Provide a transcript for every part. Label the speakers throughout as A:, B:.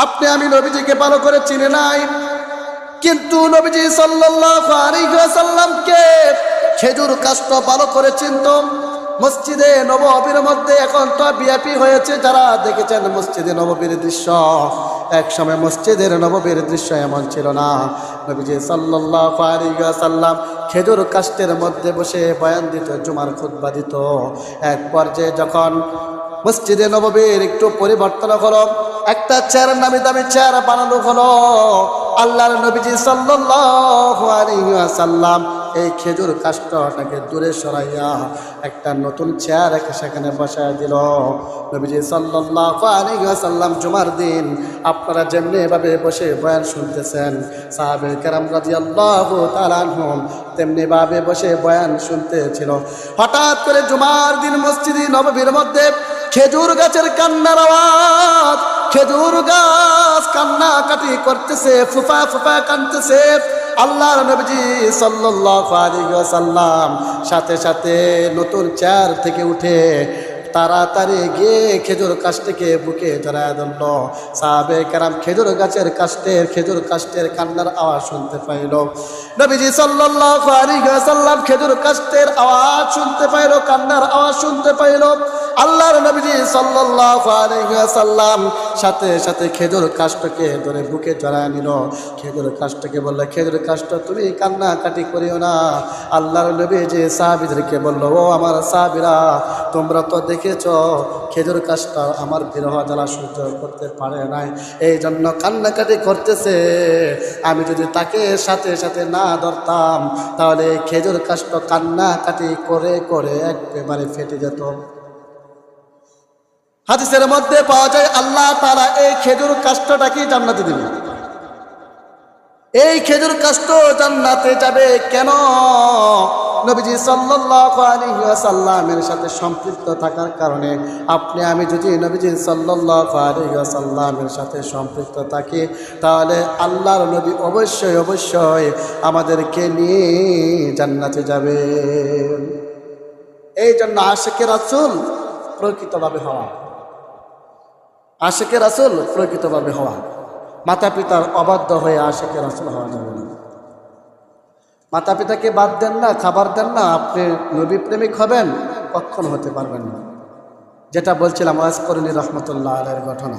A: আপনি আমি নবীজিকে ভালো করে চিনি নাই, কিন্তু নবীজি সাল্লাল্লাহু আলাইহি ওয়াসাল্লামকে খেজুর কাষ্ট ভালো করে চিনতাম। মসজিদে নববীর মধ্যে এখন তো বিআইপি হয়েছে, যারা দেখেছেন মসজিদে নববীর দৃশ্য, এক সময় মসজিদের নববীর দৃশ্য এমন ছিল না। নবীজি সাল্লাল্লাহু আলাইহি ওয়াসাল্লাম খেজুর কাষ্টের মধ্যে বসে বয়ান দিত, জুমার খুতবা দিত। এক পর্যায়ে যখন মসজিদে নববীর একটু পরিবর্তন হলো, একটা চেয়ার, নামি দামি চেয়ার বানানো হলো, আল্লাহর নবীজি সাল্লাল্লাহু আলাইহি ওয়াসাল্লাম এই খেজুর কাষ্ঠটাকে দূরে সরাইয়া একটা নতুন চেয়ার সেখানে বসায় দিল। নবীজি সাল্লাল্লাহু আলাইহি ওয়াসাল্লাম জুমার দিন আপনারা যেমনি এভাবে বসে বয়ান শুনতেছেন, সাহাবে কেরাম রাদিয়াল্লাহু তাআলা আনহুম তেমনি ভাবে বসে বয়ান শুনতেছিল। হঠাৎ করে জুমার দিন মসজিদে নববীর মধ্যে খেজুর গাছের কান্নার আওয়াজ, খেজুর গাছ কান্নাকাটি করতেছে, ফুফা ফুফা কাঁদতেছে। আল্লাহর নবীজি সাল্লাল্লাহু আলাইহি ওয়াসাল্লাম সাথে সাথে নতুন চেয়ার থেকে উঠে তাড়াতাড়ি গিয়ে খেজুর কাষ্ঠকে বুকে জড়ায় ধরল। সাহাবে কেরাম খেজুর কাষ্ঠের কান্নার আওয়াজ শুনতে পাইল। নবীজি সাল্লাল্লাহু আলাইহি ওয়াসাল্লাম খেজুর কাষ্ঠের আওয়াজ শুনতে পাইল, কান্নার আওয়াজ শুনতে পাইল। আল্লাহর নবীজি সাল্লাল্লাহু আলাইহি ওয়াসাল্লাম সাথে সাথে খেজুর কাষ্ঠকে ধরে বুকে জড়ায় নিল। খেজুর কাষ্ঠকে বলল, খেজুর কাষ্ঠ তুমি কান্নাকাটি করিও না। আল্লাহর নবীজি সাহাবীদেরকে বলল, ও আমার সাহাবীরা, তোমরা তো দেখেছ খেজুর কাষ্ঠ আমার বিরহ জ্বালা সহ্য করতে পারে নাই, এই জন্য কান্নাকাটি করতেছে। আমি যদি তাকে সাথে সাথে না ধরতাম তাহলে খেজুর কাষ্ঠ কান্নাকাটি করে করে একেবারে ফেটে যেত। হাদিসের মধ্যে পাওয়া যায় আল্লাহ তাআলা এই খেজুর কাষ্ঠটাকে জান্নাতে দিবে। এই খেজুর কাষ্ঠ জান্নাতে যাবে কেন? নবীজি সাল্লাল্লাহু আলাইহি ওয়াসাল্লামের সাথে সম্পৃক্ত থাকার কারণে। আপনি আমি যদি নবীজি সাল্লাল্লাহু আলাইহি ওয়াসাল্লামের সাথে সম্পৃক্ত থাকি তাহলে আল্লাহর নবী অবশ্যই অবশ্যই আমাদেরকে নিয়ে জান্নাতে যাবে। এই জন্য আশিকে রাসূল প্রকৃতভাবে হওয়া, আশিকে রাসূল প্রকৃতভাবে হওয়া, মাতা পিতার অবাধ্য হয়ে আশিকে রাসূল হওয়া যাবে না। মাতা পিতাকে বাদ দেন না, খাবার দেন না, আপনি নবী প্রেমিক হবেন কখনো হতে পারবেন না। যেটা বলছিলাম ওয়াজ করণী রহমতুল্লাহ আলাইহির ঘটনা,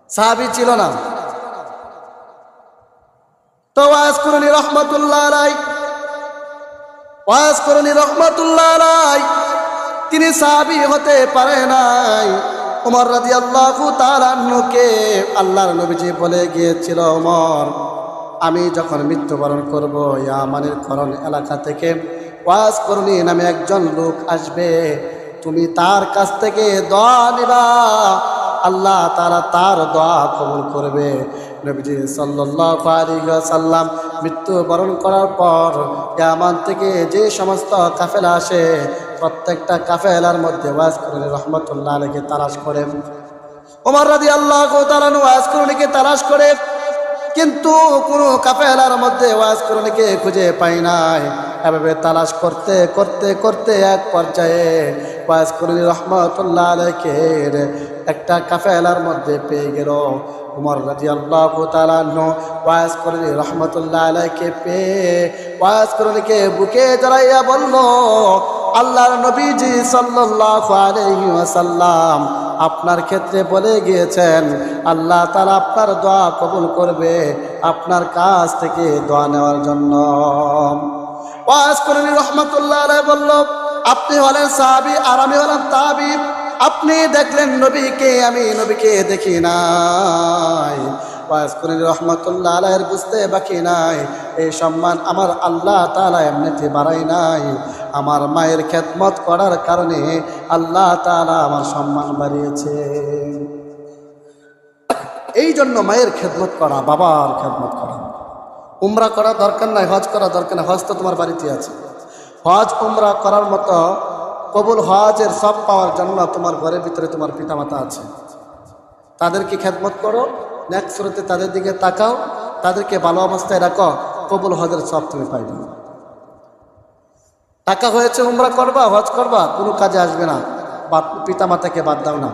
A: সাহাবী ছিল না তো ওয়াজ করণী রহমতুল্লাহ আলাইহি, ওয়াজ করণী রহমতুল্লাহ আলাইহি তিনি সাহাবী হতে পারে নাই। ওমর রাদিয়াল্লাহু তাআলা আনহুকে আল্লাহর নবীজি বলে গিয়েছিল, ওমর আমি যখন মৃত্যুবরণ করব ইয়ামানের করণ এলাকা থেকে ওয়াজ করণী নামে একজন লোক আসবে, তুমি তার কাছ থেকে দোয়া নিবা, আল্লাহ তাআলা তার দোয়া কবুল করবে। নবীজি সাল্লাল্লাহু আলাইহি ওয়াসাল্লাম মৃত্যুবরণ করার পর ইয়ামান থেকে যে সমস্ত কাফেলা আসে প্রত্যেকটা কাফেলার মধ্যে ওয়াজ করণী রহমতুল্লাহ আলাইহি তালাশ করে। ওমর রাদিয়াল্লাহু তাআলা ওয়াজ করণীকে তালাশ করে, কিন্তু কোনো কাফেলার মধ্যে ওয়াজ করণীকে খুঁজে পায় নাই। এভাবে তালাশ করতে করতে করতে এক পর্যায়ে ওয়াজ করণী রহমতুল্লাহ আলাইহি একটা কাফেলার মধ্যে পেয়ে গেল। ওমর রাদিয়াল্লাহু তাআলা আনহু ওয়াজ করণী রহমতুল্লাহ আলাইহি পেয়ে ওয়াজ করণীকে বুকে জড়াইয়া বলল, আল্লাহর নবীজি সাল্লাল্লাহু আলাইহি ওয়াসাল্লাম আপনার ক্ষেত্রে বলে গিয়েছেন আল্লাহ তাআলা আপনার দোয়া কবুল করবে, আপনার কাছ থেকে দোয়া নেওয়ার জন্য। ওয়াজ করণী রহমতুল্লাহ আলাইহি বলল, আপনি হলেন সাহাবী আর আমি হলাম তাবী, আপনি দেখলেন নবীকে, আমি নবীকে দেখি নাই। ওয়াজ করণী রহমতুল্লাহ আলাইহির বুঝতে বাকি নাই, এই সম্মান আমার আল্লাহ তাআলা এমনিতে বাড়াই নাই, আমার মায়ের খেদমত করার কারণে আল্লাহ তাআলা আমার সম্মান বাড়িয়েছে। এই জন্য মায়ের খেদমত করা, বাবার খেদমত করা। উমরা করা দরকার নাই, হজ করা দরকার নাই, হজ তো তোমার বাড়িতে আছে। হজ উমরা করার মতো কবুল হজের সব পাওয়ার জন্য তোমার ঘরের ভিতরে তোমার পিতামাতা আছে, তাদেরকে খেদমত করো, নেক্সট সুরতে তাদের দিকে তাকাও, তাদেরকে ভালো অবস্থায় রাখো, কবুল হজের সব তুমি পাইবে। টাকা হয়েছে উমরা করবা, হজ করবা, কোনো কাজে আসবে না, পিতামাতাকে বাদ দাও না।